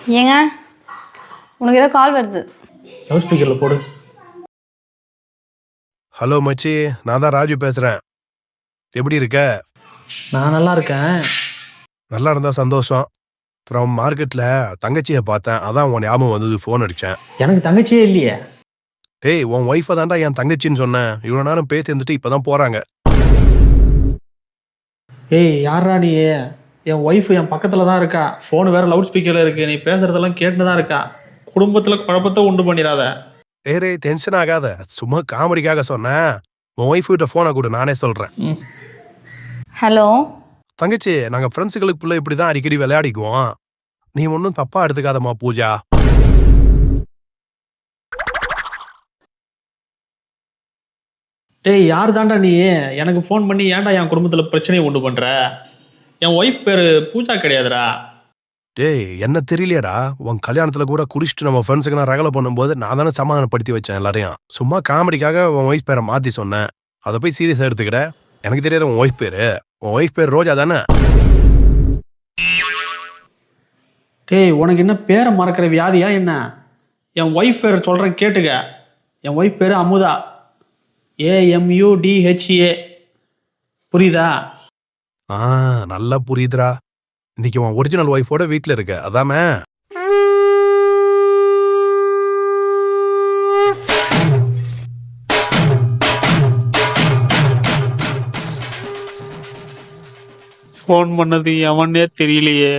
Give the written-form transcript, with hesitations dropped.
ஏங்க உனக்கு ஏதோ கால் வருது. லவுட் ஸ்பீக்கரில் போடு. ஹலோ மச்சி, நான் தான் ராஜு பேசுகிறேன். எப்படி இருக்க? நான் நல்லா இருக்கேன். நல்லா இருந்தா சந்தோஷம். அப்புறம் மார்க்கெட்டில் தங்கச்சியை பார்த்தேன், அதான் உன் ஞாபகம் வந்தது, ஃபோன் அடித்தேன். எனக்கு தங்கச்சியே இல்லையே. டேய், உன் ஒய்ஃபை தான்டா என் தங்கச்சின்னு சொன்னேன். இவ்வளோ நேரம் பேசி இருந்துட்டு இப்போ தான் போகிறாங்க. ஏய் யாரா நீ? என் ஒய்ஃபு என் பக்கத்தில் தான் இருக்கா. ஃபோனு வேறு லவுட் ஸ்பீக்கரில் இருக்குது. நீ பேசுகிறதெல்லாம் கேட்டுன்னு தான் இருக்கா. குடும்பத்தில் குழப்பத்தை உண்டு பண்ணிடாத. ஏரே டென்ஷன் ஆகாத, சும்மா காமெடிக்காக சொன்னேன். உன் ஒய்ஃபுகிட்ட ஃபோனை கொடு, நானே சொல்கிறேன். ஹலோ தங்கச்சி, நாங்கள் ஃப்ரெண்ட்ஸுகளுக்குள்ளே இப்படி தான் அடிக்கடி விளையாடிக்குவோம். நீ ஒன்றும் தப்பாக எடுத்துக்காதம்மா பூஜா. டேய் யார் தாண்டா நீ? எனக்கு ஃபோன் பண்ணி ஏன்டா என் குடும்பத்தில் பிரச்சனையை உண்டு பண்ணுற? என் ஒய்ஃப் பேர் பூஜா கிடையாதுடா. டேய், என்ன தெரியலையாடா, உன் கல்யாணத்தில் கூட குடிச்சிட்டு நம்ம ஃப்ரெண்ட்ஸுக்கு நான் ரகலை பண்ணும்போது நான் தானே சமாதானப்படுத்தி வச்சேன் எல்லாரையும். சும்மா காமெடிக்காக உன் ஒய்ஃப் பேரை மாற்றி சொன்னேன். அதை போய் சீரியஸாக எடுத்துக்கிற. எனக்கு தெரியாத உன் ஒய்ஃப் பேர். உன் ஒய்ஃப் பேர் ரோஜா தானே? டேய் உனக்கு என்ன பேரை மறக்கிற வியாதியா என்ன? என் ஒய்ஃப் பேர் சொல்கிறேன் கேட்டுக்க. என் ஒய்ஃப் பேர் அமுதா. AMUDHA. புரியுதா? நல்லா புரியுதுடா. இன்னைக்கு உன் ஒரிஜினல் ஒய்ஃபோட வீட்டில் இருக்க, அதாமே? ஃபோன் பண்ணது எவனே தெரியலையே.